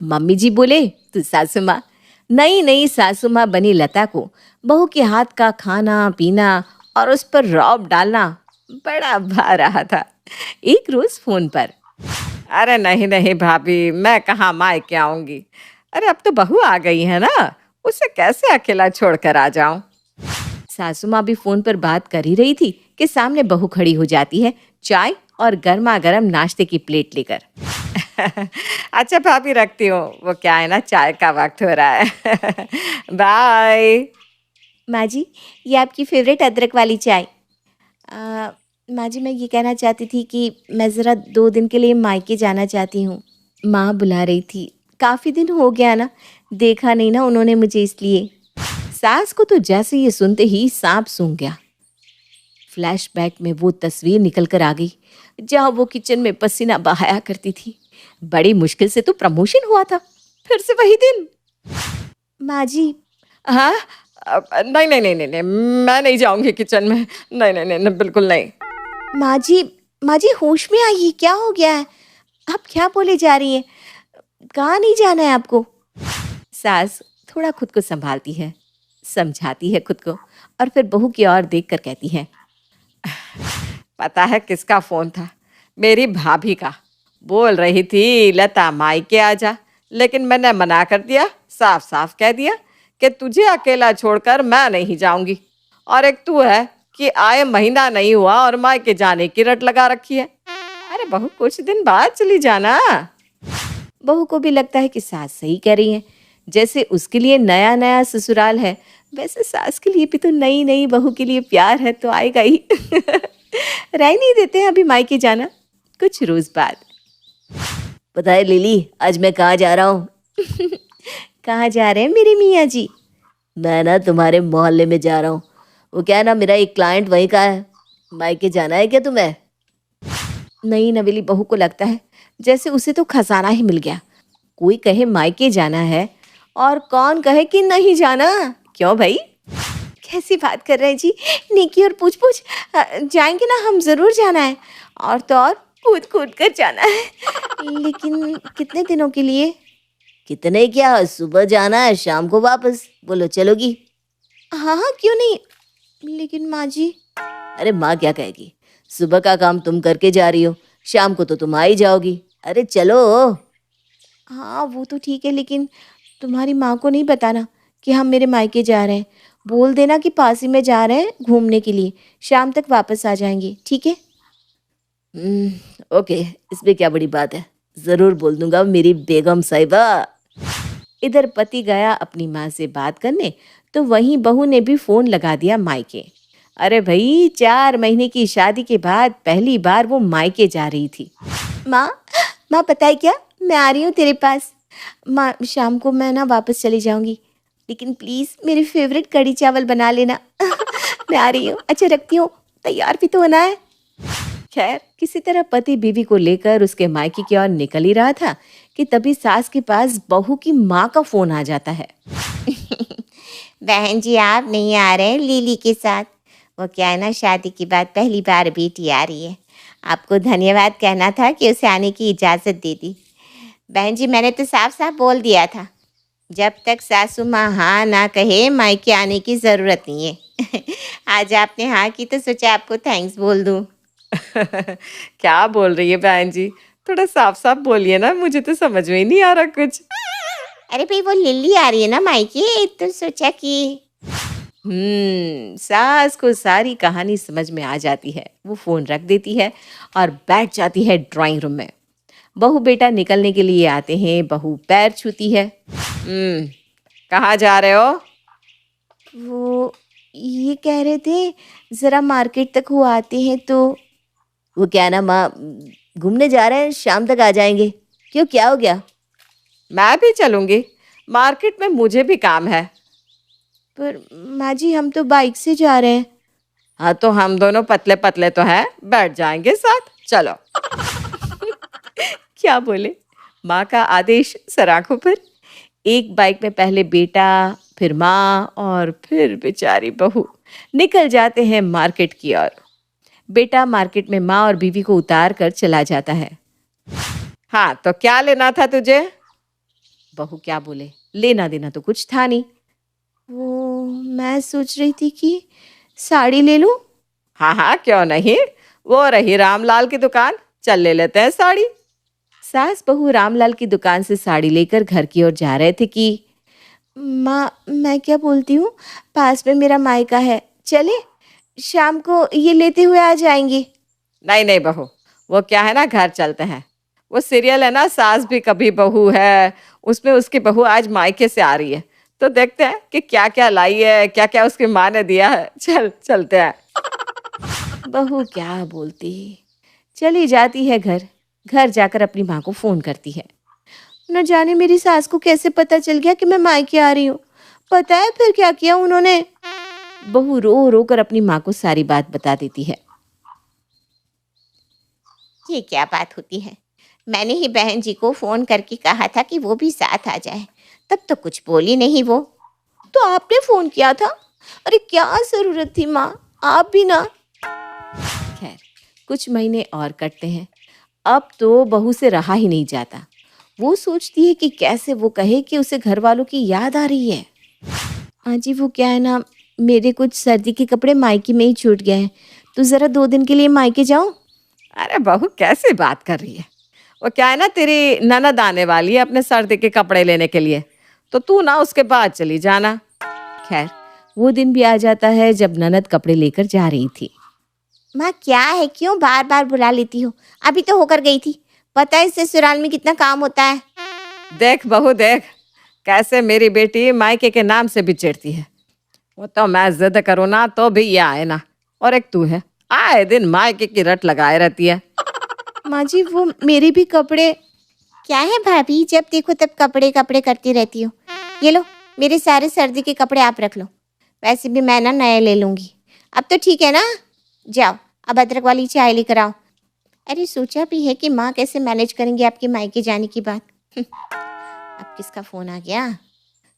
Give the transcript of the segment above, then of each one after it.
Mummy जी बोले तो सासू माँ। नई नई सासू माँ बनी लता को बहू के हाथ का खाना पीना और उस पर रौब डालना बड़ा भा रहा था। एक रोज फोन पर, अरे नहीं नहीं भाभी, मैं कहाँ मायके आऊंगी। अरे अब तो बहू आ गई है ना, उसे कैसे अकेला छोड़कर आ जाऊं। सासू माँ भी फोन पर बात कर ही रही थी कि सामने बहू खड़ी हो जाती है, चाय और गर्मा गर्म नाश्ते की प्लेट लेकर। अच्छा भाभी, रखती हूँ, वो क्या है ना, चाय का वक्त हो रहा है। बाय। माँ जी, ये आपकी फेवरेट अदरक वाली चाय। माँ जी, मैं ये कहना चाहती थी कि मैं ज़रा 2 दिन के लिए मायके जाना चाहती हूँ। माँ बुला रही थी, काफ़ी दिन हो गया ना, देखा नहीं ना उन्होंने मुझे, इसलिए। सास को तो जैसे ये सुनते ही सांप सूंघ गया। फ्लैशबैक में वो तस्वीर निकल कर आ गई जहाँ वो किचन में पसीना बहाया करती थी। बड़ी मुश्किल से तो प्रमोशन हुआ था, फिर से वही दिन। माँ जी। हाँ। नहीं नहीं नहीं नहीं नहीं, मैं नहीं जाऊंगी किचन में। नहीं नहीं नहीं, नहीं बिल्कुल नहीं। माँ जी, माँ जी होश में आइए, क्या हो गया है? आप क्या बोले जा रही हैं? कहाँ नहीं जाना है आपको? सास थोड़ा खुद को संभालती है, समझाती है खुद को, और फिर बहू की ओर देखकर कहती है, पता है किसका फोन था? मेरी भाभी का। बोल रही थी लता मायके आ जा, लेकिन मैंने मना कर दिया, साफ साफ कह दिया कि तुझे अकेला छोड़कर मैं नहीं जाऊंगी। और एक तू है कि आए महीना नहीं हुआ और मायके जाने की रट लगा रखी है। अरे बहू, कुछ दिन बाद चली जाना। बहू को भी लगता है कि सास सही कह रही है। जैसे उसके लिए नया नया ससुराल है, वैसे सास के लिए भी तो नई नई बहू के लिए प्यार है तो आएगा ही। राय नहीं देते हैं अभी मायके जाना, कुछ रोज बाद। पता है लिली, आज मैं कहाँ जा रहा हूँ? कहाँ जा रहे हैं मेरे मियाँ जी? मैं ना तुम्हारे मोहल्ले में जा रहा हूँ। वो क्या है ना, मेरा एक क्लाइंट वहीं का है। मायके जाना है क्या तुम्हें? नई नवेली बहू को लगता है जैसे उसे तो खजाना ही मिल गया। कोई कहे मायके जाना है और कौन कहे कि नहीं जाना। क्यों भाई, कैसी बात कर रहे हैं जी? नेकी और पूछ पूछ। जाएंगे ना, हम जरूर जाना है, और तो और कूद कूद कर जाना है। लेकिन कितने दिनों के लिए? कितने क्या, सुबह जाना है, शाम को वापस। बोलो चलोगी? हाँ हाँ, क्यों नहीं। लेकिन माँ जी। अरे माँ क्या कहेगी? सुबह का काम तुम करके जा रही हो, शाम को तो तुम आ ही जाओगी। अरे चलो। हाँ वो तो ठीक है, लेकिन तुम्हारी माँ को नहीं बताना कि हम मेरे मायके जा रहे हैं। बोल देना कि पास ही में जा रहे हैं घूमने के लिए, शाम तक वापस आ जाएंगे, ठीक है? ओके, इसमें क्या बड़ी बात है, जरूर बोल दूंगा मेरी बेगम साहिबा। इधर पति गया अपनी माँ से बात करने, तो वहीं बहू ने भी फोन लगा दिया मायके। अरे भाई, 4 महीने की शादी के बाद पहली बार वो मायके जा रही थी। माँ, माँ पता है क्या, मैं आ रही हूँ तेरे पास। माँ, शाम को मैं ना वापस चली जाऊंगी, लेकिन प्लीज़ मेरी फेवरेट कढ़ी चावल बना लेना। मैं आ रही हूँ। अच्छा रखती हूँ, तैयार भी तो होना है। खैर, किसी तरह पति बीवी को लेकर उसके मायके की ओर निकल ही रहा था कि तभी सास के पास बहू की माँ का फोन आ जाता है। बहन जी, आप नहीं आ रहे हैं लिली के साथ? वो क्या है ना, शादी के बाद पहली बार बेटी आ रही है। आपको धन्यवाद कहना था कि उसे आने की इजाज़त दे दी। बहन जी, मैंने तो साफ साफ बोल दिया था, जब तक सासू माँ हाँ ना कहे मायके आने की ज़रूरत नहीं है। आज आपने हाँ की तो सोचा आपको थैंक्स बोल दूँ। क्या बोल रही है बहन जी? थोड़ा साफ साफ बोलिए ना, मुझे तो समझ में ही नहीं आ रहा कुछ। अरे भाई, वो लिली आ रही है ना मायके, तो सोचा कि सास को सारी कहानी समझ में आ जाती है। वो फोन रख देती है और बैठ जाती है ड्राइंग रूम में। बहू बेटा निकलने के लिए आते हैं, बहू पैर छूती है। कहाँ जा रहे हो? वो ये कह रहे थे जरा मार्केट तक हो आते हैं तो। वो क्या ना माँ, घूमने जा रहे हैं, शाम तक आ जाएंगे। क्यों, क्या हो गया? मैं भी चलूंगी, मार्केट में मुझे भी काम है। पर माँ जी, हम तो बाइक से जा रहे हैं। हाँ तो हम दोनों पतले पतले तो हैं, बैठ जाएंगे साथ, चलो। क्या बोले, माँ का आदेश सराखों पर। एक बाइक में पहले बेटा, फिर माँ और फिर बेचारी बहू निकल जाते हैं मार्केट की ओर। बेटा मार्केट में माँ और बीवी को उतार कर चला जाता है। हाँ तो क्या लेना था तुझे? बहू क्या बोले, लेना देना तो कुछ था नहीं। वो मैं सोच रही थी कि साड़ी ले लूं। हाँ हाँ, क्यों नहीं, वो रही रामलाल की दुकान, चल ले लेते हैं साड़ी। सास बहू रामलाल की दुकान से साड़ी लेकर घर की ओर जा रहे थे कि माँ, मैं क्या बोलती हूँ, पास में मेरा मायका है, चले शाम को ये लेते हुए आ जाएंगे। नहीं नहीं बहू, वो क्या है ना, घर चलते हैं। वो सीरियल है ना, सास भी कभी बहू है, उसमें उसकी बहू आज मायके से आ रही है, तो देखते हैं कि क्या क्या लाई है, क्या क्या उसकी माँ ने दिया है। चल चलते हैं। बहू क्या बोलती, चली जाती है घर। घर जाकर अपनी माँ को फोन करती है। न जाने मेरी सास को कैसे पता चल गया कि मैं मायके आ रही हूँ। पता है फिर क्या किया उन्होंने। बहू रो रो कर अपनी माँ को सारी बात बता देती है। ये क्या बात होती है, मैंने ही बहन जी को फोन करके कहा था कि वो भी साथ आ जाए, तब तो कुछ बोली नहीं वो। तो आपने फोन किया था, अरे क्या जरूरत थी माँ, आप भी ना। खैर, कुछ महीने और कटते हैं। अब तो बहू से रहा ही नहीं जाता। वो सोचती है कि कैसे वो कहे कि उसे घर वालों की याद आ रही है। हाँ जी, वो क्या है ना, मेरे कुछ सर्दी के कपड़े मायके में ही छूट गए हैं, तो ज़रा 2 दिन के लिए मायके जाओ। अरे बहू कैसी बात कर रही है, वो क्या है ना, तेरी ननद आने वाली है अपने सर्दी के कपड़े लेने के लिए, तो तू ना उसके बाद चली जाना। खैर, वो दिन भी आ जाता है जब ननद कपड़े लेकर जा रही थी। माँ क्या है, क्यों बार बार बुला लेती हो, अभी तो होकर गई थी, पता है ससुराल में कितना काम होता है। देख बहू देख, कैसे मेरी बेटी मायके के नाम से भी चिढ़ती है। वो तो मैं जिद करूँ ना तो भी ये आए ना, और एक तू है, आए दिन मायके की रट लगाए रहती है। माँ जी, वो मेरे भी कपड़े। क्या है भाभी, जब देखो तब कपड़े कपड़े करती रहती हो। ये लो, मेरे सारे सर्दी के कपड़े आप रख लो, वैसे भी मैं ना नए ले लूँगी। अब तो ठीक है ना, जाओ अब अदरक वाली चाय लेकर आओ। अरे सोचा भी है कि माँ कैसे मैनेज करेंगे आपके मायके जाने की बात। अब किसका फ़ोन आ गया।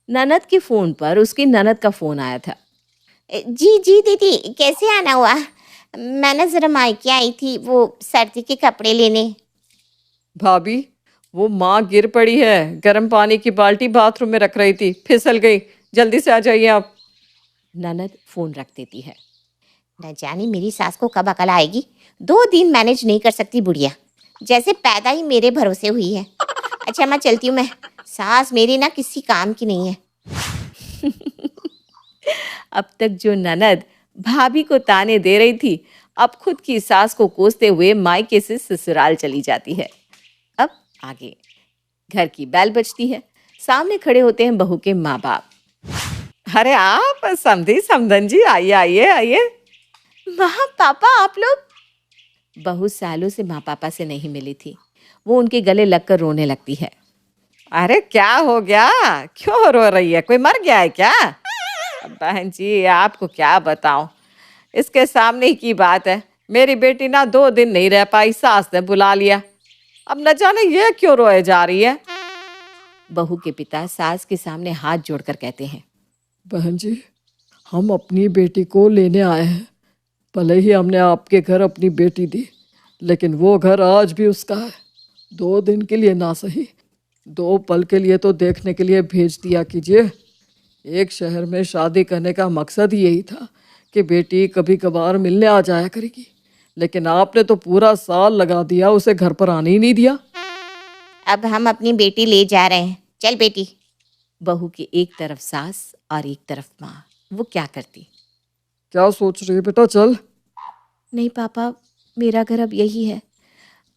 ननद के फ़ोन पर उसकी ननद का फ़ोन आया था। जी जी दीदी, कैसे आना हुआ, मैं ना ज़रा मायके आई थी वो सर्दी के कपड़े लेने। भाभी, वो माँ गिर पड़ी है, गर्म पानी की बाल्टी बाथरूम में रख रही थी, फिसल गई, जल्दी से आ जाइए आप। ननद फ़ोन रख देती है। न जाने मेरी सास को कब अकल आएगी, 2 दिन मैनेज नहीं कर सकती बुढ़िया, जैसे पैदा ही मेरे भरोसे हुई है। अच्छा मैं चलती हूँ, मैं, सास मेरी ना किसी काम की नहीं है। अब तक जो ननद भाभी को ताने दे रही थी, अब खुद की सास को कोसते हुए मायके से ससुराल चली जाती है। अब आगे घर की बैल बजती है। सामने खड़े होते हैं बहू के माँ बाप। अरे आप समधी समधन जी, आइए आइए आइए। माँ पापा आप लोग। बहू सालों से माँ पापा से नहीं मिली थी। वो उनके गले लगकर रोने लगती है। अरे क्या हो गया, क्यों रो रही है, कोई मर गया है क्या। बहन जी आपको क्या बताऊं, इसके सामने ही की बात है, मेरी बेटी ना 2 दिन नहीं रह पाई, सास ने बुला लिया। अब न जाने ये क्यों रोए जा रही है। बहू के पिता सास के सामने हाथ जोड़कर कहते हैं, बहन जी, हम अपनी बेटी को लेने आए हैं। भले ही हमने आपके घर अपनी बेटी दी, लेकिन वो घर आज भी उसका है। 2 दिन के लिए ना सही, 2 पल के लिए तो देखने के लिए भेज दिया कीजिए। एक शहर में शादी करने का मकसद ही यही था कि बेटी कभी कभार मिलने आ जाया करेगी, लेकिन आपने तो पूरा साल लगा दिया, उसे घर पर आने ही नहीं दिया। अब हम अपनी बेटी ले जा रहे हैं, चल बेटी। बहू की एक तरफ सास और एक तरफ माँ, वो क्या करती। क्या सोच रही है बेटा, चल। नहीं पापा, मेरा घर अब यही है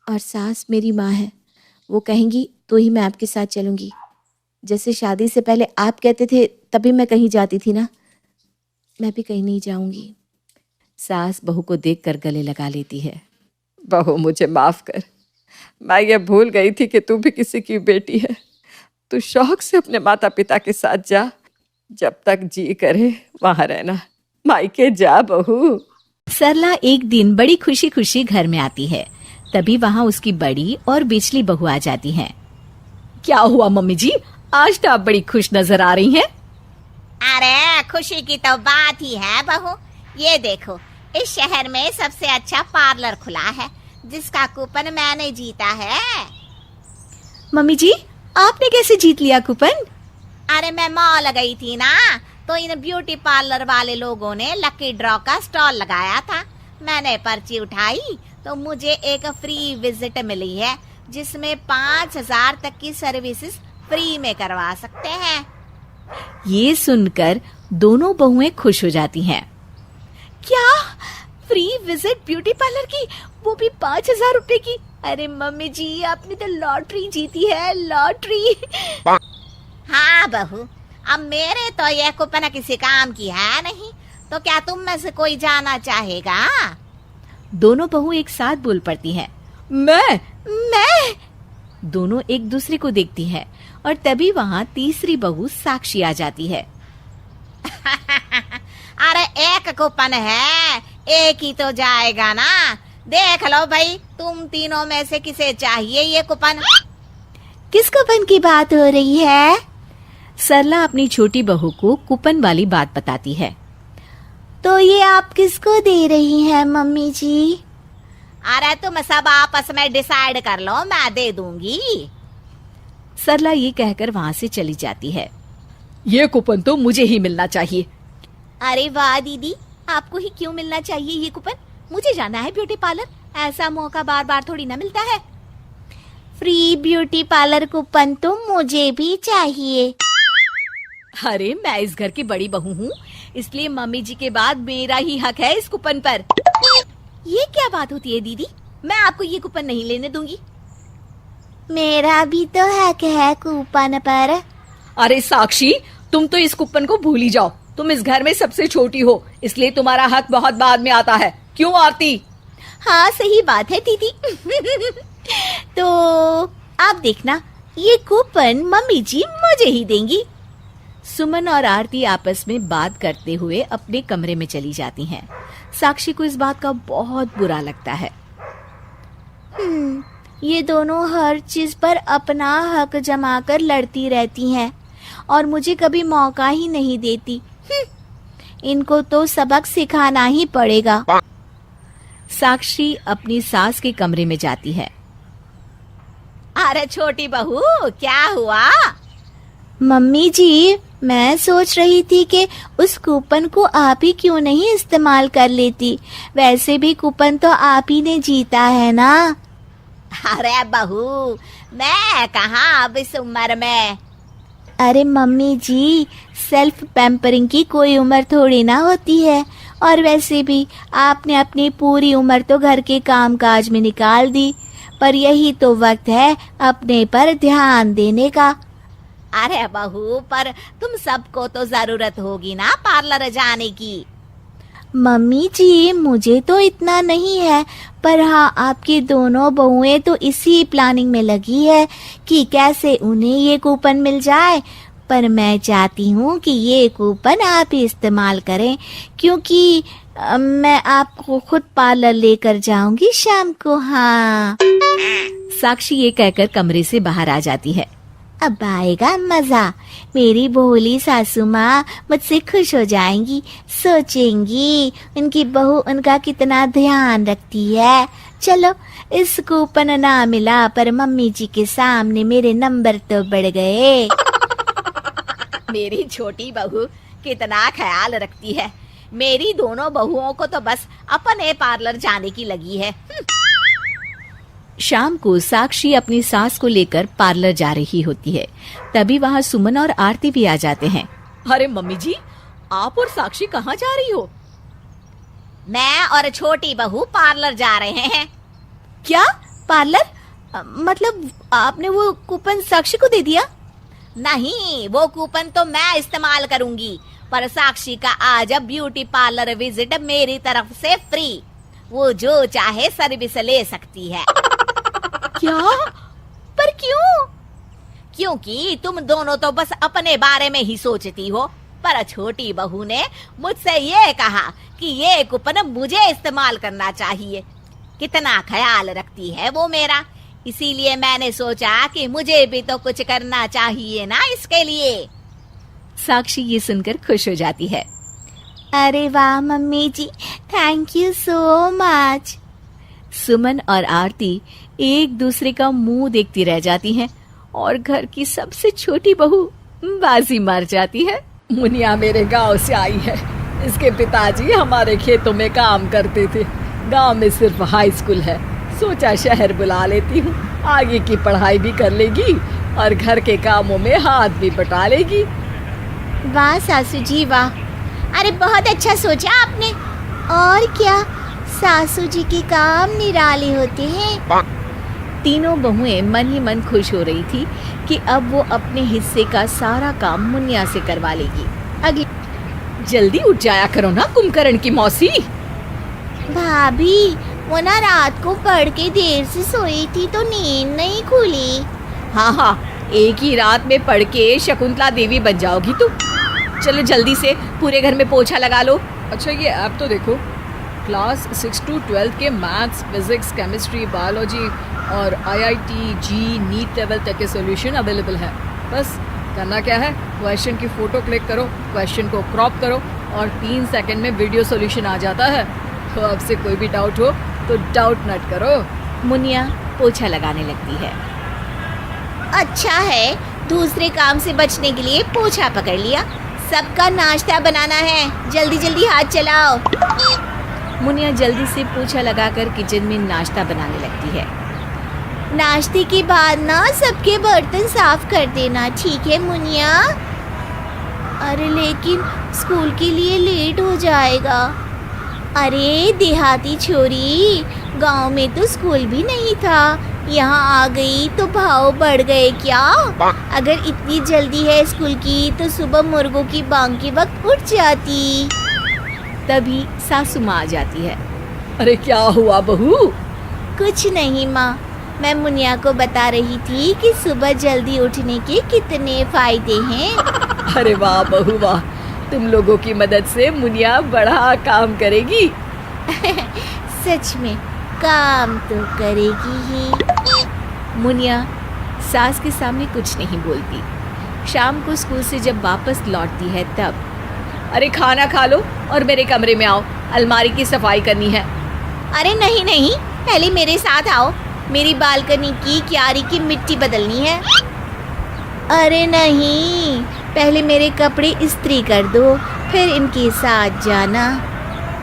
और सास मेरी माँ है, वो कहेंगी तो ही मैं आपके साथ चलूँगी। जैसे शादी से पहले आप कहते थे तभी मैं कहीं जाती थी ना, मैं भी कहीं नहीं जाऊँगी। सास बहू को देखकर गले लगा लेती है। बहू मुझे माफ़ कर, मैं ये भूल गई थी कि तू भी किसी की बेटी है। तू शौक से अपने माता पिता के साथ जा, जब तक जी करे वहाँ रहना, मायके जा बहू। सरला एक दिन बड़ी खुशी खुशी घर में आती है। तभी वहाँ उसकी बड़ी और बिचली बहू आ जाती हैं। क्या हुआ मम्मी जी, आज तो आप बड़ी खुश नजर आ रही हैं। अरे खुशी की तो बात ही है बहू, ये देखो इस शहर में सबसे अच्छा पार्लर खुला है, जिसका कूपन मैंने जीता है। मम्मी जी, आपने कैसे जीत लिया कूपन? अरे मैं मॉल गई थी ना, तो इन ब्यूटी पार्लर वाले लोगों ने लकी ड्रॉ का स्टॉल लगाया था। मैंने पर्ची उठाई तो मुझे एक फ्री विजिट मिली है, जिसमें 5,000 तक की सर्विसेज फ्री में करवा सकते हैं। ये सुनकर दोनों बहुएं खुश हो जाती हैं। क्या फ्री विजिट ब्यूटी पार्लर की, वो भी 5,000 रुपए की? अरे मम्मी जी, आपने तो लॉटरी जीती है, लॉटरी। हाँ बहू, अब मेरे तो ये कूपन किसी काम की है नहीं, तो क्या तुम में से कोई जाना चाहेगा? दोनों बहू एक साथ बोल पड़ती हैं। मैं। दोनों एक दूसरे को देखती हैं और तभी वहाँ तीसरी बहू साक्षी आ जाती है। अरे एक कूपन है, एक ही तो जाएगा ना। देख लो भाई, तुम तीनों में से किसे चाहिए ये कूपन? किस कूपन की बात हो रही है? सरला अपनी छोटी बहू को कूपन वाली बात बताती है। तो ये आप किसको दे रही हैं मम्मी जी? अरे तुम सब आपस में डिसाइड कर लो, मैं दे दूंगी। सरला ये कहकर वहाँ से चली जाती है। ये कूपन तो मुझे ही मिलना चाहिए। अरे वाह दीदी, आपको ही क्यों मिलना चाहिए ये कूपन? मुझे जाना है ब्यूटी पार्लर, ऐसा मौका बार बार थोड़ी ना मिलता है। फ्री ब्यूटी पार्लर कूपन तो मुझे भी चाहिए। अरे मैं इस घर की बड़ी बहू हूँ, इसलिए मम्मी जी के बाद मेरा ही हक है इस कूपन पर। ये क्या बात होती है दीदी? मैं आपको ये कूपन नहीं लेने दूंगी। मेरा भी तो हक है कूपन पर। अरे साक्षी, तुम तो इस कूपन को भूल ही जाओ। तुम इस घर में सबसे छोटी हो, इसलिए तुम्हारा हक बहुत बाद में आता है। क्यों आरती? हाँ सही बात है दीदी। तो आप देखना, ये कूपन मम्मी जी मुझे ही देंगी। सुमन और आरती आपस में बात करते हुए अपने कमरे में चली जाती हैं। साक्षी को इस बात का बहुत बुरा लगता है। ये दोनों हर चीज पर अपना हक जमाकर लड़ती रहती हैं और मुझे कभी मौका ही नहीं देती। इनको तो सबक सिखाना ही पड़ेगा। साक्षी अपनी सास के कमरे में जाती है। अरे छोटी बहू, क्या हुआ? मम्मी जी, मैं सोच रही थी कि उस कूपन को आप ही क्यों नहीं इस्तेमाल कर लेती। वैसे भी कूपन तो आप ही ने जीता है ना। अरे बहू, मैं कहाँ अब इस उम्र में। अरे मम्मी जी, सेल्फ पैम्परिंग की कोई उम्र थोड़ी ना होती है। और वैसे भी आपने अपनी पूरी उम्र तो घर के कामकाज में निकाल दी, पर यही तो वक्त है अपने पर ध्यान देने का। अरे बहू, पर तुम सबको तो जरूरत होगी ना पार्लर जाने की। मम्मी जी, मुझे तो इतना नहीं है, पर हाँ, आपकी दोनों बहुएं तो इसी प्लानिंग में लगी है कि कैसे उन्हें ये कूपन मिल जाए। पर मैं चाहती हूँ कि ये कूपन आप ही इस्तेमाल करें, क्योंकि मैं आपको खुद पार्लर लेकर जाऊंगी शाम को। हाँ। साक्षी ये कहकर कमरे से बाहर आ जाती है। अब आएगा मजा। मेरी भोली सासू माँ मुझसे खुश हो जाएंगी, सोचेंगी उनकी बहू उनका कितना ध्यान रखती है। चलो, इस कूपन ना मिला, पर मम्मी जी के सामने मेरे नंबर तो बढ़ गए। मेरी छोटी बहू कितना ख्याल रखती है। मेरी दोनों बहुओं को तो बस अपने पार्लर जाने की लगी है। शाम को साक्षी अपनी सास को लेकर पार्लर जा रही होती है। तभी वहाँ सुमन और आरती भी आ जाते हैं। अरे मम्मी जी, आप और साक्षी कहाँ जा रही हो? मैं और छोटी बहू पार्लर जा रहे हैं। क्या पार्लर? मतलब आपने वो कूपन साक्षी को दे दिया? नहीं, वो कूपन तो मैं इस्तेमाल करूंगी, पर साक्षी का आज ब्यूटी पार्लर विजिट मेरी तरफ से फ्री। वो जो चाहे सर्विस ले सकती है। क्या? पर क्यों? क्योंकि तुम दोनों तो बस अपने बारे में ही सोचती हो, पर छोटी बहू ने मुझसे ये कहा कि ये कूपन मुझे इस्तेमाल करना चाहिए। कितना ख्याल रखती है वो मेरा, इसीलिए मैंने सोचा कि मुझे भी तो कुछ करना चाहिए ना इसके लिए। साक्षी ये सुनकर खुश हो जाती है। अरे वाह mummy ji, thank you so much. Suman और आरती एक दूसरे का मुंह देखती रह जाती हैं और घर की सबसे छोटी बहू बाजी मार जाती है। मुनिया मेरे गांव से आई है। इसके पिताजी हमारे खेतों में काम करते थे। गांव में सिर्फ हाई स्कूल है, सोचा शहर बुला लेती हूँ। आगे की पढ़ाई भी कर लेगी और घर के कामों में हाथ भी बटा लेगी। वाह सासू जी वाह, अरे बहुत अच्छा सोचा आपने। और क्या, सासू जी के काम निराले होते हैं। तीनों बहुएं मन ही मन खुश हो रही थी कि अब वो अपने हिस्से का सारा काम मुनिया से करवा लेगी। अगली जल्दी उठ जाया करो ना कुंभकर्ण की मौसी। भाभी, वो ना रात को पढ़ के देर से सोई थी तो नींद नहीं खुली। हाँ, एक ही रात में पढ़ के शकुंतला देवी बन जाओगी तुम। चलो जल्दी से पूरे घर में पोछा लगा लो। अच्छा ये ऐप तो देखो, क्लास 6 to 12 के मैथ्स, फिजिक्स, केमिस्ट्री, बायोलॉजी और IIT जी नीट लेवल तक के सॉल्यूशन अवेलेबल है। बस करना क्या है, क्वेश्चन की फ़ोटो क्लिक करो, क्वेश्चन को क्रॉप करो और 3 सेकंड में वीडियो सॉल्यूशन आ जाता है। तो आपसे कोई भी डाउट हो तो डाउट नट करो। मुनिया पोछा लगाने लगती है। अच्छा है, दूसरे काम से बचने के लिए पोछा पकड़ लिया। सबका नाश्ता बनाना है, जल्दी जल्दी हाथ चलाओ। मुनिया जल्दी से पोछा लगाकर किचन में नाश्ता बनाने लगती है। नाश्ते के बाद ना सबके बर्तन साफ कर देना, ठीक है मुनिया? अरे लेकिन स्कूल के लिए लेट हो जाएगा। अरे देहाती छोरी, गांव में तो स्कूल भी नहीं था, यहाँ आ गई तो भाव बढ़ गए क्या? अगर इतनी जल्दी है स्कूल की तो सुबह मुर्गों की बांग के वक्त उठ जाती। तभी सासू माँ आ जाती है। अरे क्या हुआ बहू? कुछ नहीं माँ, मैं मुनिया को बता रही थी कि सुबह जल्दी उठने के कितने फायदे हैं। अरे वाह बहू वाह, तुम लोगों की मदद से मुनिया बड़ा काम करेगी। सच में काम तो करेगी ही। मुनिया सास के सामने कुछ नहीं बोलती। शाम को स्कूल से जब वापस लौटती है तब, अरे खाना खा लो और मेरे कमरे में आओ, अलमारी की सफाई करनी है। अरे नहीं नहीं, पहले मेरे साथ आओ, मेरी बालकनी की क्यारी की मिट्टी बदलनी है। अरे नहीं, पहले मेरे कपड़े इस्त्री कर दो, फिर इनके साथ जाना।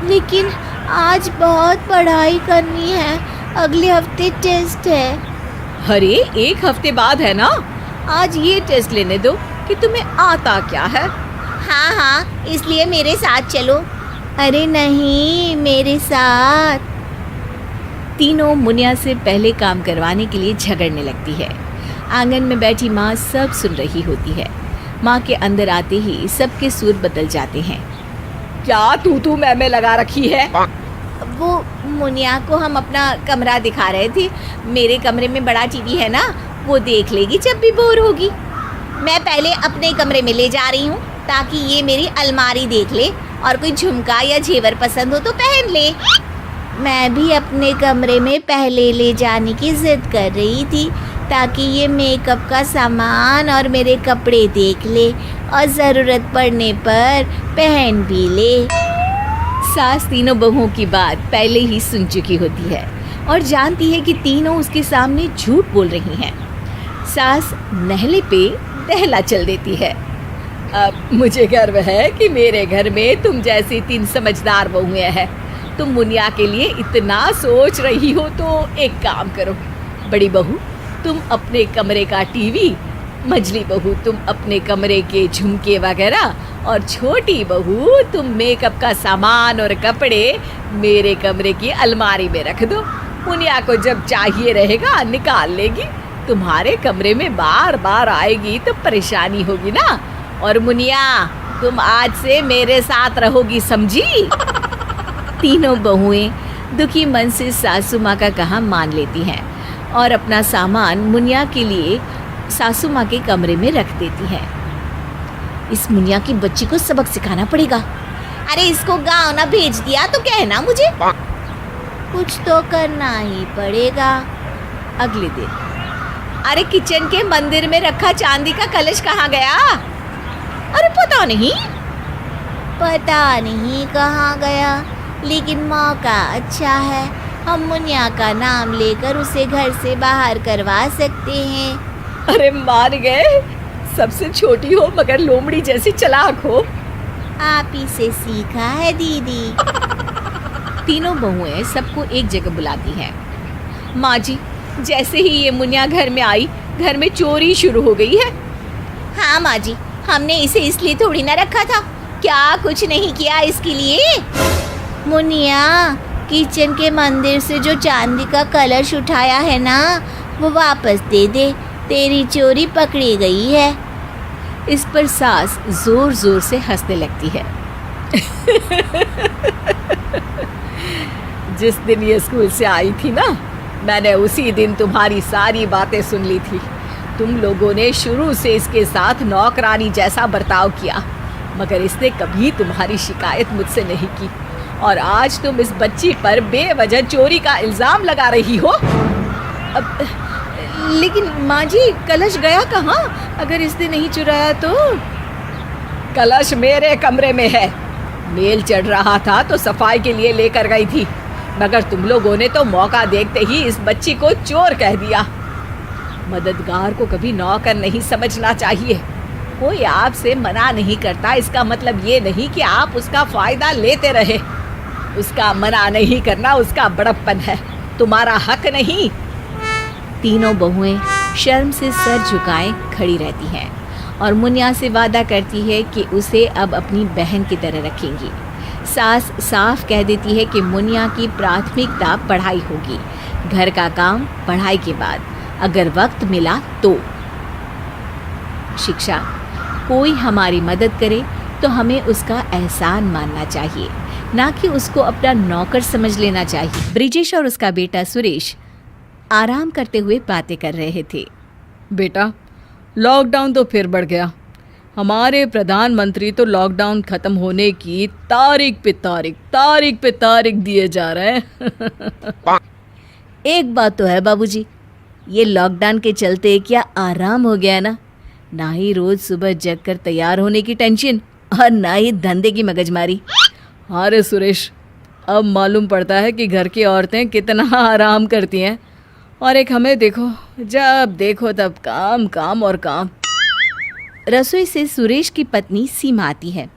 लेकिन आज बहुत पढ़ाई करनी है, अगले हफ्ते टेस्ट है। अरे एक हफ्ते बाद है ना, आज ये टेस्ट लेने दो कि तुम्हें आता क्या है। हाँ हाँ, इसलिए मेरे साथ चलो। अरे नहीं, मेरे साथ। तीनों मुनिया से पहले काम करवाने के लिए झगड़ने लगती है। आंगन में बैठी माँ सब सुन रही होती है। माँ के अंदर आते ही सबके सुर बदल जाते हैं। क्या तू मैं लगा रखी है? वो मुनिया को हम अपना कमरा दिखा रहे थे। मेरे कमरे में बड़ा टीवी है ना, वो देख लेगी जब भी बोर होगी। मैं पहले अपने कमरे में ले जा रही हूँ ताकि ये मेरी अलमारी देख ले और कोई झुमका या जेवर पसंद हो तो पहन ले। मैं भी अपने कमरे में पहले ले जाने की जिद कर रही थी ताकि ये मेकअप का सामान और मेरे कपड़े देख ले और ज़रूरत पड़ने पर पहन भी ले। सास तीनों बहुओं की बात पहले ही सुन चुकी होती है और जानती है कि तीनों उसके सामने झूठ बोल रही हैं। सास नहले पे दहला चल देती है। अब मुझे गर्व है कि मेरे घर में तुम जैसी 3 समझदार बहुएं हैं। तुम मुनिया के लिए इतना सोच रही हो तो एक काम करो, बड़ी बहू तुम अपने कमरे का टीवी, मझली बहू तुम अपने कमरे के झुमके वगैरह और छोटी बहू तुम मेकअप का सामान और कपड़े मेरे कमरे की अलमारी में रख दो। मुनिया को जब चाहिए रहेगा निकाल लेगी। तुम्हारे कमरे में बार बार आएगी तो परेशानी होगी ना। और मुनिया तुम आज से मेरे साथ रहोगी, समझी? तीनों बहुएं दुखी मन से सासू माँ का कहा मान लेती हैं और अपना सामान मुनिया के लिए सासू माँ के कमरे में रख देती हैं। इस मुनिया की बच्ची को सबक सिखाना पड़ेगा। अरे इसको गाँव ना भेज दिया तो कहना मुझे। कुछ तो करना ही पड़ेगा। अगले दिन, अरे किचन के मंदिर में रखा चांदी का कलश कहाँ गया? अरे पता नहीं कहाँ गया, लेकिन मौका अच्छा है। हम मुनिया का नाम लेकर उसे घर से बाहर करवा सकते हैं। अरे मान गए, सबसे छोटी हो मगर लोमड़ी जैसी चालाक हो। आप ही से सीखा है दीदी। तीनों बहुएं सबको एक जगह बुलाती हैं। माँ जी, जैसे ही ये मुनिया घर में आई, घर में चोरी शुरू हो गई है। हाँ माँ जी, हमने इसे इसलिए थोड़ी ना रखा था, क्या कुछ नहीं किया इसके लिए। मुनिया, किचन के मंदिर से जो चांदी का कलश उठाया है ना, वो वापस दे दे, तेरी चोरी पकड़ी गई है। इस पर सास जोर जोर से हंसने लगती है। जिस दिन ये स्कूल से आई थी ना, मैंने उसी दिन तुम्हारी सारी बातें सुन ली थी। तुम लोगों ने शुरू से इसके साथ नौकरानी जैसा बर्ताव किया, मगर इसने कभी तुम्हारी शिकायत मुझसे नहीं की, और आज तुम इस बच्ची पर बेवजह चोरी का इल्जाम लगा रही हो। अब लेकिन माँ जी, कलश गया कहाँ? अगर इसने नहीं चुराया तो? कलश मेरे कमरे में है। मेल चढ़ रहा था तो सफाई के लिए लेकर गई थी, मगर तुम लोगों ने तो मौका देखते ही इस बच्ची को चोर कह दिया। मददगार को कभी नौकर नहीं समझना चाहिए। कोई आपसे मना नहीं करता, इसका मतलब ये नहीं कि आप उसका फायदा लेते रहे। उसका मना नहीं करना उसका बड़प्पन है, तुम्हारा हक नहीं। तीनों बहुएं शर्म से सर झुकाए खड़ी रहती हैं और मुनिया से वादा करती है कि उसे अब अपनी बहन की तरह रखेंगी। सास साफ कह देती है कि मुनिया की प्राथमिकता पढ़ाई होगी, घर का काम पढ़ाई के बाद, अगर वक्त मिला तो। शिक्षा, कोई हमारी मदद करे तो हमें उसका एहसान मानना चाहिए, ना कि उसको अपना नौकर समझ लेना चाहिए। ब्रिजेश और उसका बेटा सुरेश आराम करते हुए बातें कर रहे थे। बेटा, लॉकडाउन तो फिर बढ़ गया। हमारे प्रधानमंत्री तो लॉकडाउन खत्म होने की तारीख पे तारीख दिए जा रहे हैं। एक बात तो है बाबूजी, ये लॉकडाउन के चलते क्या आराम हो गया ना। ना ही रोज सुबह जग कर तैयार होने की टेंशन और ना ही धंधे की मगजमारी। अरे सुरेश, अब मालूम पड़ता है कि घर की औरतें कितना आराम करती हैं, और एक हमें देखो, जब देखो तब काम काम और काम। रसोई से सुरेश की पत्नी सीमा आती है।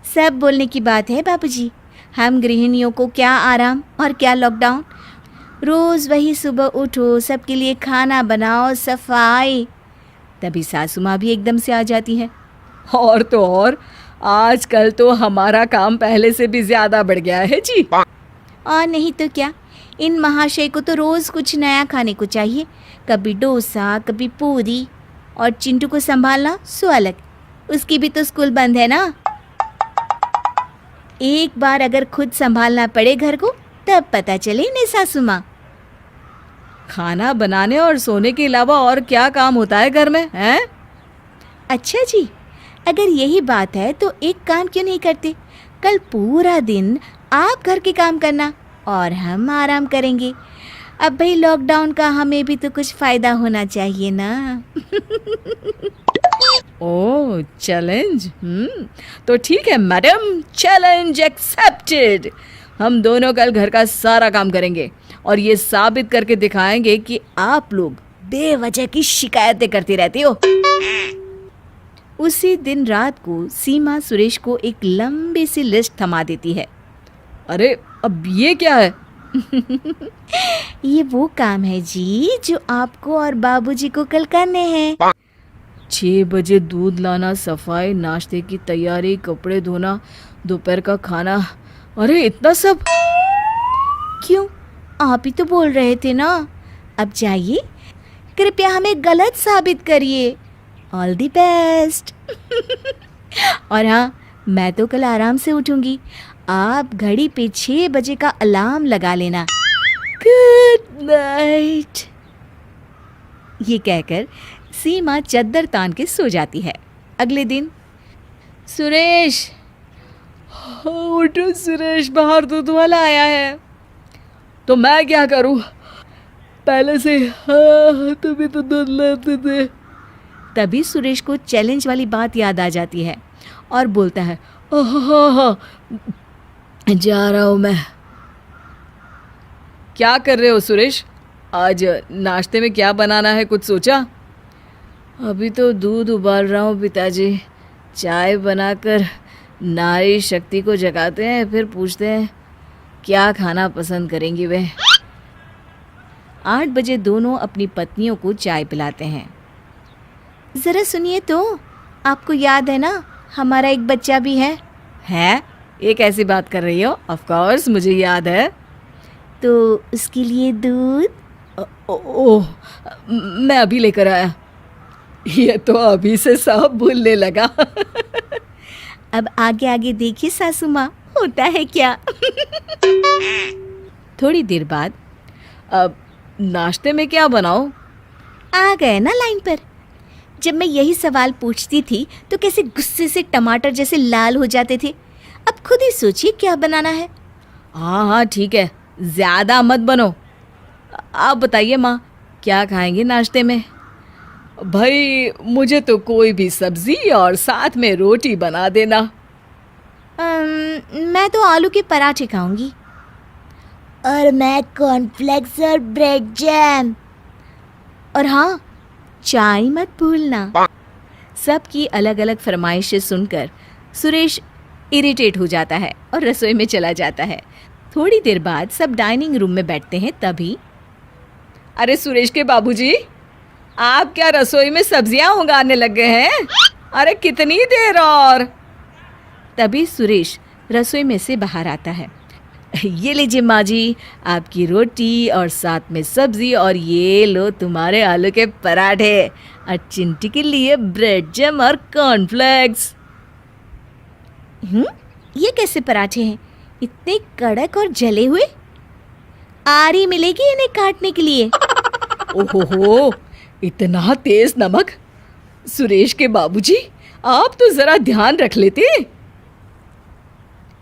सब बोलने की बात है बाबूजी, हम गृहिणियों को क्या आराम और क्या लॉकडाउन। रोज वही सुबह उठो, सबके लिए खाना बनाओ, सफाई। तभी सासू माँ भी एकदम से आ जाती है। और तो और, आजकल तो हमारा काम पहले से भी ज्यादा बढ़ गया है जी। और नहीं तो क्या, इन महाशय को तो रोज कुछ नया खाने को चाहिए। कभी डोसा, कभी पूरी, और चिंटू को संभालना सो अलग, उसकी भी तो स्कूल बंद है ना। एक बार अगर खुद संभालना पड़े घर को, तब पता चले इन्हें सासू माँ। खाना बनाने और सोने के अलावा और क्या काम होता है घर में, हैं? अच्छा जी, अगर यही बात है तो एक काम क्यों नहीं करते? कल पूरा दिन आप घर के काम करना और हम आराम करेंगे। अब भाई लॉकडाउन का हमें भी तो कुछ फायदा होना चाहिए ना। ओह, चैलेंज। तो ठीक है मैडम, चैलेंज एक्सेप्टेड। हम दोनों कल घर का सारा काम करेंगे और ये साबित करके दिखाएंगे कि आप लोग बेवजह की शिकायतें करती रहती हो। उसी दिन रात को सीमा सुरेश को एक लंबी सी लिस्ट थमा देती है। अरे, अब ये क्या है? ये वो काम है जी जो आपको और बाबूजी को कल करने हैं। 6 बजे दूध लाना, सफाई, नाश्ते की तैयारी, कपड़े धोना, दोपहर का खाना। अरे इतना सब क्यों? आप ही तो बोल रहे थे ना। अब जाइए, कृपया हमें गलत साबित करिए। All the best. और हाँ, मैं तो कल आराम से उठूंगी। आप घड़ी पे 6 बजे का अलार्म लगा लेना। Good night. ये कहकर सीमा चद्दर तान के सो जाती है। अगले दिन सुरेश, उठो सुरेश, बाहर दूध वाला आया है। तो मैं क्या करूं? पहले से तुम्हें तो दूध लाते थे। तभी सुरेश को चैलेंज वाली बात याद आ जाती है और बोलता है, जा रहा हूं मैं। क्या कर रहे हो सुरेश? आज नाश्ते में क्या बनाना है, कुछ सोचा? अभी तो दूध उबाल रहा हूँ पिताजी। चाय बनाकर नारी शक्ति को जगाते हैं, फिर पूछते हैं क्या खाना पसंद करेंगी वे। 8 बजे दोनों अपनी पत्नियों को चाय पिलाते हैं। जरा सुनिए तो, आपको याद है ना हमारा एक बच्चा भी है। हैं? ये कैसी बात कर रही हो? ऑफ कोर्स मुझे याद है। तो उसके लिए दूध। ओह, मैं अभी लेकर आया। ये तो अभी से सब भूलने लगा। अब आगे आगे देखिए सासू माँ, होता है क्या। थोड़ी देर बाद, अब नाश्ते में क्या बनाऊं? आ गए ना लाइन पर। जब मैं यही सवाल पूछती थी तो कैसे गुस्से से टमाटर जैसे लाल हो जाते थे। अब खुद ही सोचिए क्या बनाना है। हाँ हाँ ठीक है, ज़्यादा मत बनो। आप बताइए माँ, क्या खाएंगे नाश्ते में? भाई मुझे तो कोई भी सब्जी और साथ में रोटी बना देना। मैं तो आलू के पराठे खाऊंगी। और मैं कॉर्नफ्लेक्स और ब्रेड जैम। और हाँ, चाय मत भूलना। सबकी अलग अलग फरमाइशें सुनकर सुरेश इरिटेट हो जाता है और रसोई में चला जाता है। थोड़ी देर बाद सब डाइनिंग रूम में बैठते हैं। तभी, अरे सुरेश के बाबूजी, आप क्या रसोई में सब्जियां उगाने लग गए हैं? अरे कितनी देर और। तभी सुरेश रसोई में से बाहर आता है। ये लीजिए माँ जी, आपकी रोटी और साथ में सब्जी, और ये लो तुम्हारे आलू के पराठे, और चिंटी के लिए ब्रेड जैम और कॉर्नफ्लेक्स। ये कैसे पराठे हैं, इतने कड़क और जले हुए? आरी मिलेगी इन्हें काटने के लिए। ओहो, इतना तेज नमक। सुरेश के बाबूजी, आप तो जरा ध्यान रख लेते।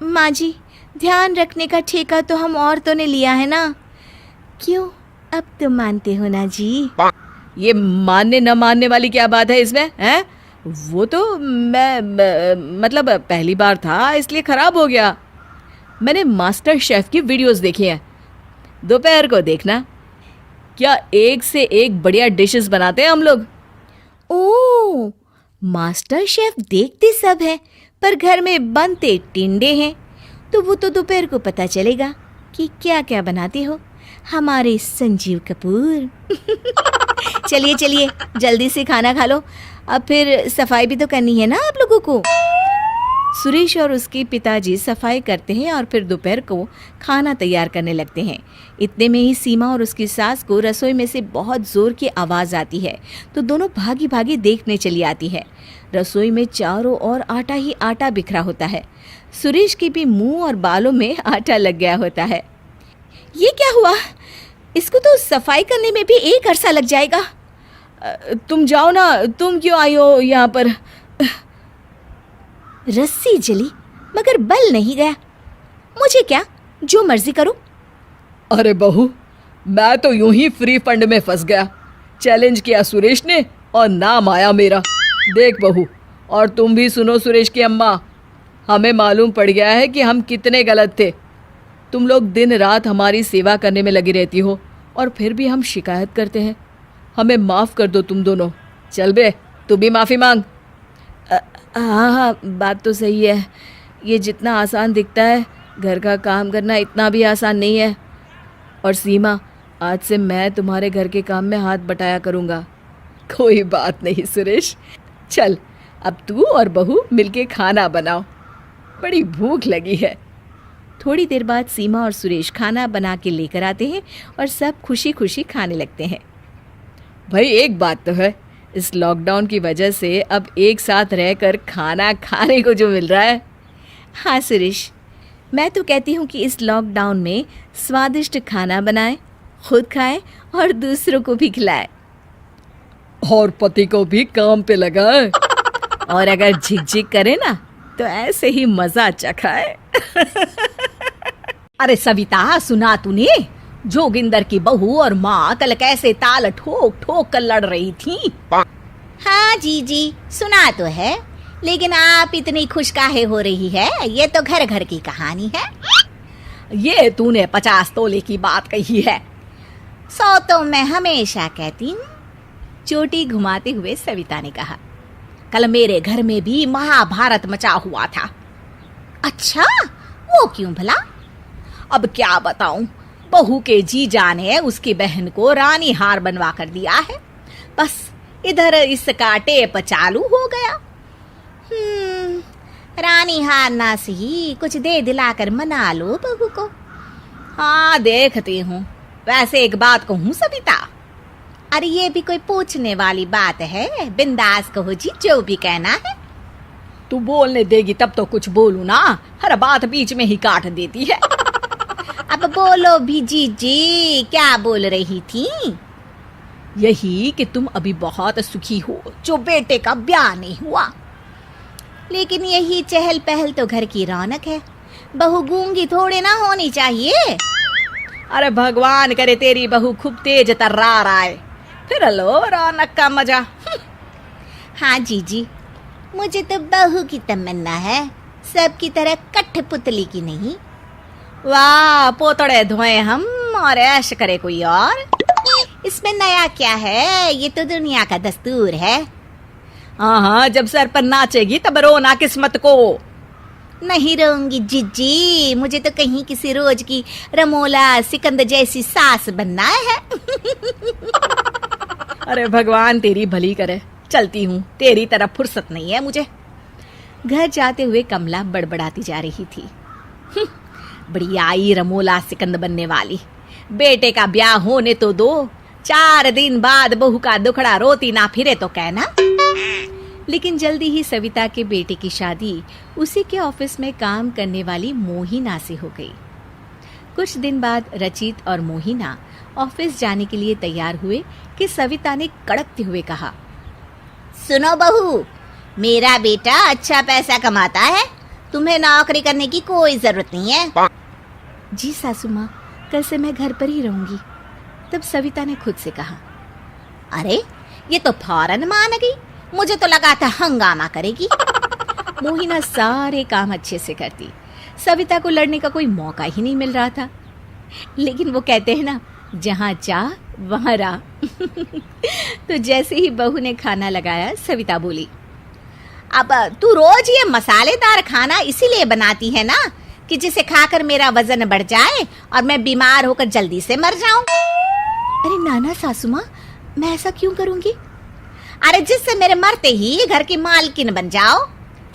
माँ जी, ध्यान रखने का ठेका तो हम औरतों ने लिया है ना। क्यों, अब तो मानते हो ना जी? ये मानने न मानने वाली क्या बात है इसमें, हैं? वो तो मतलब पहली बार था इसलिए खराब हो गया। मैंने मास्टर शेफ की वीडियोस देखी हैं, दोपहर को देखना, क्या एक से एक बढ़िया डिशेस बनाते हैं हम लोग। ओह, मास्टर शेफ देखते सब हैं, पर घर में बनते टिंडे हैं। तो वो तो दोपहर को पता चलेगा कि क्या क्या बनाते हो हमारे संजीव कपूर। चलिए चलिए, जल्दी से खाना खा लो, अब फिर सफाई भी तो करनी है ना आप लोगों को। सुरेश और उसके पिताजी सफाई करते हैं और फिर दोपहर को खाना तैयार करने लगते हैं। इतने में ही सीमा और उसकी सास को रसोई में से बहुत ज़ोर की आवाज़ आती है, तो दोनों भागी भागी देखने चली आती है। रसोई में चारों ओर आटा ही आटा बिखरा होता है। सुरेश के भी मुंह और बालों में आटा लग गया होता है। ये क्या हुआ? इसको तो सफाई करने में भी एक अरसा लग जाएगा। तुम जाओ ना, तुम क्यों आई हो यहाँ पर? रस्सी जली मगर बल नहीं गया। मुझे क्या, जो मर्जी करो। अरे बहू, मैं तो यूं ही फ्री फंड में फंस गया। चैलेंज किया सुरेश ने और नाम आया मेरा। देख बहू, और तुम भी सुनो सुरेश की अम्मा, हमें मालूम पड़ गया है कि हम कितने गलत थे। तुम लोग दिन रात हमारी सेवा करने में लगी रहती हो और फिर भी हम शिकायत करते हैं। हमें माफ़ कर दो तुम दोनों। चल बे, तू भी माफ़ी मांग। हाँ हाँ, बात तो सही है। ये जितना आसान दिखता है, घर का काम करना इतना भी आसान नहीं है। और सीमा, आज से मैं तुम्हारे घर के काम में हाथ बटाया करूँगा। कोई बात नहीं सुरेश, चल अब तू और बहू मिलके खाना बनाओ, बड़ी भूख लगी है। थोड़ी देर बाद सीमा और सुरेश खाना बना के लेकर आते हैं और सब खुशी खुशी खाने लगते हैं। भाई एक बात तो है, इस लॉकडाउन की वजह से अब एक साथ रहकर खाना खाने को जो मिल रहा है। हाँ सुरेश, मैं तो कहती हूँ कि इस लॉकडाउन में स्वादिष्ट खाना बनाएं, खुद खाएं और दूसरों को भी खिलाएं। और पति को भी काम पे लगाएं। और अगर झिकझिक करे ना तो ऐसे ही मजा चखाए। अरे सविता, सुना तूने? जोगिंदर की बहू और माँ कल कैसे ताल ठोक ठोक कर लड़ रही थी। हाँ जी, सुना तो है, लेकिन आप इतनी खुश काहे हो रही है? ये तो घर घर की कहानी है। ये तूने 50 तोले की बात कही है। 100 तो मैं हमेशा कहती हूँ। चोटी घुमाते हुए सविता ने कहा, कल मेरे घर में भी महाभारत मचा हुआ था। अच्छा, वो क्यों भला? अब क्या बताऊं, बहू के जीजा ने उसकी बहन को रानी हार बनवा कर दिया है। बस इधर इसका टेप चालू हो गया। रानी हार ना सही, कुछ दे दिलाकर मना लो बहू को। हाँ, देखती हूँ। वैसे एक बात कहूँ सविता? अरे ये भी कोई पूछने वाली बात है? बिंदास कहो जी, जो भी कहना है। तू बोलने देगी तब तो कुछ बोलूं ना, हर बात बीच में ही काट देती है। अब बोलो भी जीजी, क्या बोल रही थी? यही कि तुम अभी बहुत सुखी हो, जो बेटे का ब्याह नहीं हुआ। लेकिन यही चहल पहल तो घर की रौनक है, बहू गूंगी थोड़े ना होनी चाहिए। अरे भगवान करे तेरी बहू खूब तेज तर्रार आए, फिर लो रौनक का मजा। हाँ जीजी, मुझे तो बहू की तमन्ना है, सबकी तरह कठपुतली की नहीं। वाह, पोतड़े धोए हम और ऐश करे कोई और। इसमें नया क्या है, ये तो दुनिया का दस्तूर है। हाँ, जब सर पर नाचेगी तब रोना किस्मत को। नहीं रोऊंगी जीजी, मुझे तो कहीं किसी रोज की रमोला सिकंद जैसी सास बनना है। अरे भगवान तेरी भली करे, चलती हूँ, तेरी तरफ फुर्सत नहीं है मुझे। घर जाते हुए कमला बड़बड़ाती जा रही थी। बड़ी आई रमोला सिकंद बनने वाली, बेटे का ब्याह होने तो दो, 4 दिन बाद बहू का दुखड़ा रोती ना फिरे तो कहना। लेकिन जल्दी ही सविता के बेटे की शादी उसी के ऑफिस में काम करने वाली मोहिना से हो गई। कुछ दिन बाद रचित और मोहिना ऑफिस जाने के लिए तैयार हुए कि सविता ने कड़कते हुए कहा, सुनो बहू, मेरा बेटा अच्छा पैसा कमाता है, तुम्हें नौकरी करने की कोई जरूरत नहीं है। जी सासू माँ, कल से मैं घर पर ही रहूंगी। तब सविता ने खुद से कहा, अरे ये तो फौरन मान गई, मुझे तो लगा था हंगामा करेगी। मोहिना सारे काम अच्छे से करती, सविता को लड़ने का कोई मौका ही नहीं मिल रहा था। लेकिन वो कहते हैं ना, जहाँ चाह वहाँ राह। तो जैसे ही बहू ने खाना लगाया, सविता बोली, अब तू रोज ये मसालेदार खाना इसीलिए बनाती है ना कि जिसे खाकर मेरा वजन बढ़ जाए और मैं बीमार होकर जल्दी से मर जाऊं। अरे नाना सासू माँ, मैं ऐसा क्यों करूंगी? अरे जिससे मेरे मरते ही घर की मालकिन बन जाओ।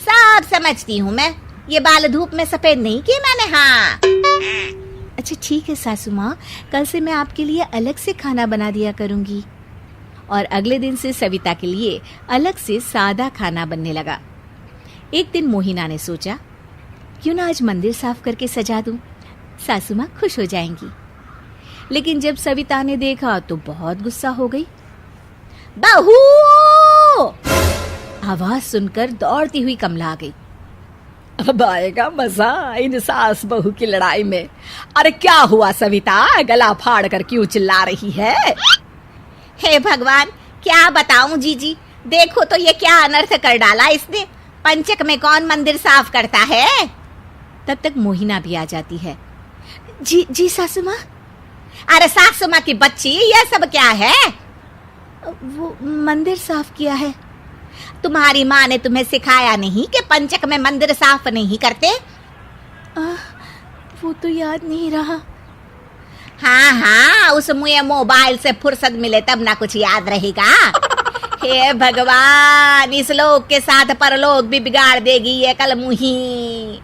सब समझती हूँ मैं, ये बाल धूप में सफेद नहीं किए मैंने। हाँ अच्छा ठीक है सासू माँ, कल से मैं आपके लिए अलग से खाना बना दिया करूंगी। और अगले दिन से सविता के लिए अलग से सादा खाना बनने लगा। एक दिन मोहिना ने सोचा, क्यों ना आज मंदिर साफ करके सजा दूं, सासू माँ खुश हो जाएंगी। लेकिन जब सविता ने देखा तो बहुत गुस्सा हो गई। बहू! आवाज सुनकर दौड़ती हुई कमला आ गई। अब आएगा मजा इन सास बहू की लड़ाई में। अरे क्या हुआ सविता, गला फाड़ कर क्यों चिल्ला रही है? हे भगवान, क्या बताऊं जीजी, देखो तो ये क्या अनर्थ कर डाला इसने। पंचक में कौन मंदिर साफ करता है? तब तक मोहिना भी आ जाती है। जी सासू माँ। अरे सासू माँ की बच्ची, ये सब क्या है? वो मंदिर साफ किया है। तुम्हारी माँ ने तुम्हें सिखाया नहीं कि पंचक में मंदिर साफ नहीं करते? वो तो याद नहीं रहा। हाँ, उस मुझे मोबाइल से फुर्सत मिले तब ना कुछ याद रहेगा। हे भगवान, इस लोग के साथ परलोक भी बिगाड़ देगी ये कलमुही।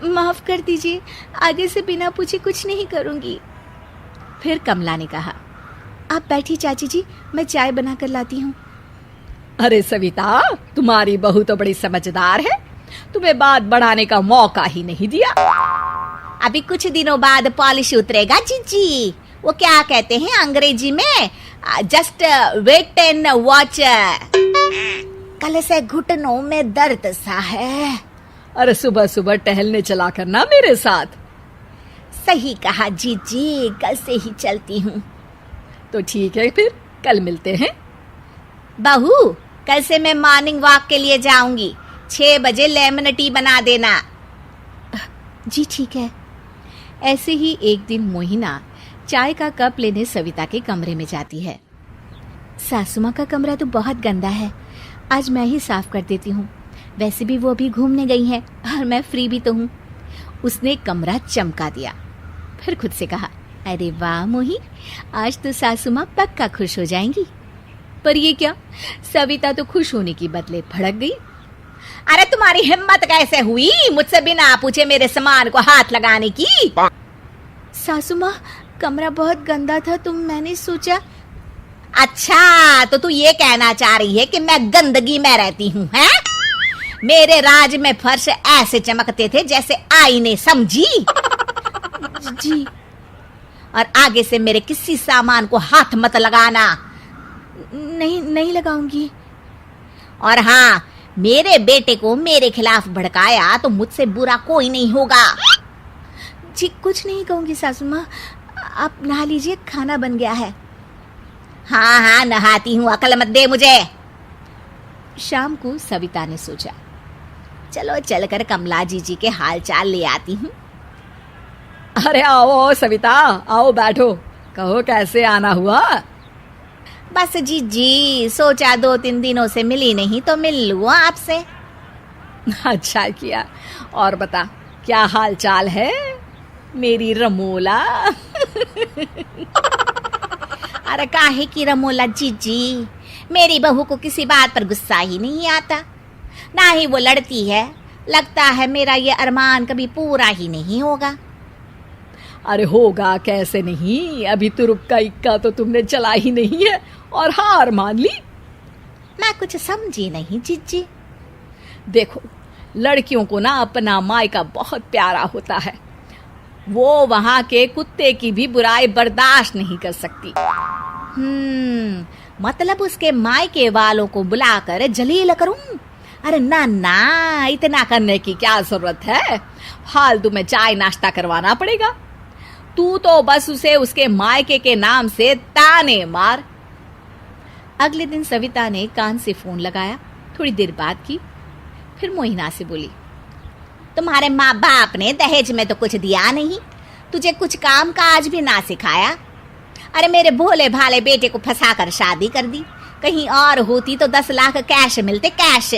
माफ कर दीजिए, आगे से बिना पूछे कुछ नहीं करूंगी। फिर कमला ने कहा, आप बैठी चाची जी, मैं चाय बना कर लाती हूँ। अरे सविता, तुम्हारी बहू तो बड़ी समझदार है, तुम्हें बात बढ़ाने का मौका ही नहीं दिया। अभी कुछ दिनों बाद पॉलिश उतरेगा जीजी। वो क्या कहते हैं अंग्रेजी में, जस्ट वेट एंड वॉच। कल से घुटनों में दर्द सा है। अरे सुबह सुबह टहलने चला करना मेरे साथ। सही कहा जीजी, कल से ही चलती हूँ। तो ठीक है, फिर कल मिलते हैं। बहू, कल से मैं मॉर्निंग वॉक के लिए जाऊंगी, 6 बजे लेमन टी बना देना। जी ठीक है। ऐसे ही एक दिन मोहिना चाय का कप लेने सविता के कमरे में जाती है। सासू माँ का कमरा तो बहुत गंदा है, आज मैं ही साफ कर देती हूँ। वैसे भी वो अभी घूमने गई है और मैं फ्री भी तो हूँ। उसने कमरा चमका दिया, फिर खुद से कहा, अरे वाह मोही, आज तो सासू माँ पक्का खुश हो जाएंगी। पर ये क्या, सविता तो खुश होने की बदले भड़क गई। अरे तुम्हारी हिम्मत कैसे हुई मुझसे बिना पूछे मेरे सामान को हाथ लगाने की? सासू माँ, कमरा बहुत गंदा था तो मैंने सोचा। अच्छा, तो तू ये कहना चाह रही है कि मैं गंदगी में रहती हूँ, हैं? मेरे राज में फर्श ऐसे चमकते थे जैसे आईने, समझी? जी। और आगे से मेरे किसी सामान को हाथ मत लगाना। नहीं लगाऊंगी। और हाँ, मेरे बेटे को मेरे खिलाफ भड़काया तो मुझसे बुरा कोई नहीं होगा। जी कुछ नहीं कहूंगी सासू माँ, आप नहा लीजिए, खाना बन गया है। हाँ हाँ, नहाती हूँ, अकल मत दे मुझे। शाम को सविता ने सोचा, चलो चलकर कमला जी के हाल चाल ले आती हूँ। अरे आओ सविता, आओ बैठो, कहो कैसे आना हुआ? बस जी, सोचा 2-3 दिनों से मिली नहीं तो मिल लूँ आपसे। अच्छा किया। और बता, क्या हाल चाल है मेरी रमोला? अरे काहे की रमोला जी, मेरी बहू को किसी बात पर गुस्सा ही नहीं आता, ना ही वो लड़ती है। लगता है मेरा ये अरमान कभी पूरा ही नहीं होगा। अरे होगा कैसे नहीं, अभी तो रुक्का इक्का तो तुमने चला ही नहीं है और हार मान ली। मैं कुछ समझी नहीं जीजी। देखो, लड़कियों को ना अपना मायका बहुत प्यारा होता है, वो वहां के कुत्ते की भी बुराई बर्दाश्त नहीं कर सकती। मतलब उसके मायके वालों को बुलाकर जलील करूं? अरे ना ना, इतना करने की क्या जरूरत है, फालतू में चाय नाश्ता करवाना पड़ेगा। तू तो बस उसे उसके मायके के नाम से ताने मार। अगले दिन सविता ने कान से फोन लगाया, थोड़ी देर बात की, फिर मोहिना से बोली, तुम्हारे माँ बाप ने दहेज में तो कुछ दिया नहीं, तुझे कुछ काम काज भी ना सिखाया। अरे मेरे भोले भाले बेटे को फंसाकर शादी कर दी, कहीं और होती तो 10 लाख कैश मिलते, कैश।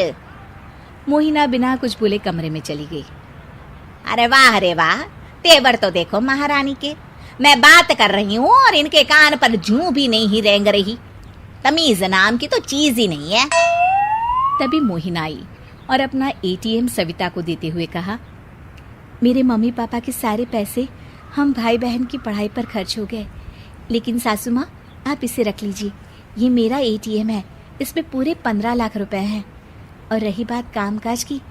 मोहिना बिना कुछ बोले कमरे में चली गई। अरे वाह रे वाह, तेवर तो देखो महारानी के। मैं बात कर रही हूँ और इनके कान पर जूं भी नहीं रेंग रही। तमीज नाम की तो चीज ही नहीं है। तभी मोहिना आई और अपना एटीएम सविता को देते हुए कहा, मेरे मम्मी पापा के सारे पैसे हम भाई बहन की पढ़ाई पर खर्च हो गए, लेकिन सासू माँ आप इसे रख लीजिए, ये मेरा एटीएम है, इसमें पूरे 15 लाख रुपए हैं। और रही बात कामकाज की,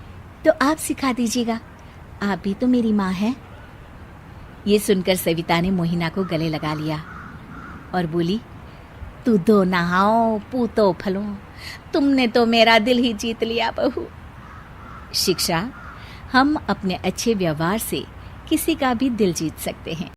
तो आप सिखा दीजिएगा, आप भी तो मेरी माँ हैं। ये सुनकर सविता ने मोहिना को गले लगा लिया और बोली, तू दो नहाओ पूतो फलो, तुमने तो मेरा दिल ही जीत लिया बहू। शिक्षा, हम अपने अच्छे व्यवहार से किसी का भी दिल जीत सकते हैं।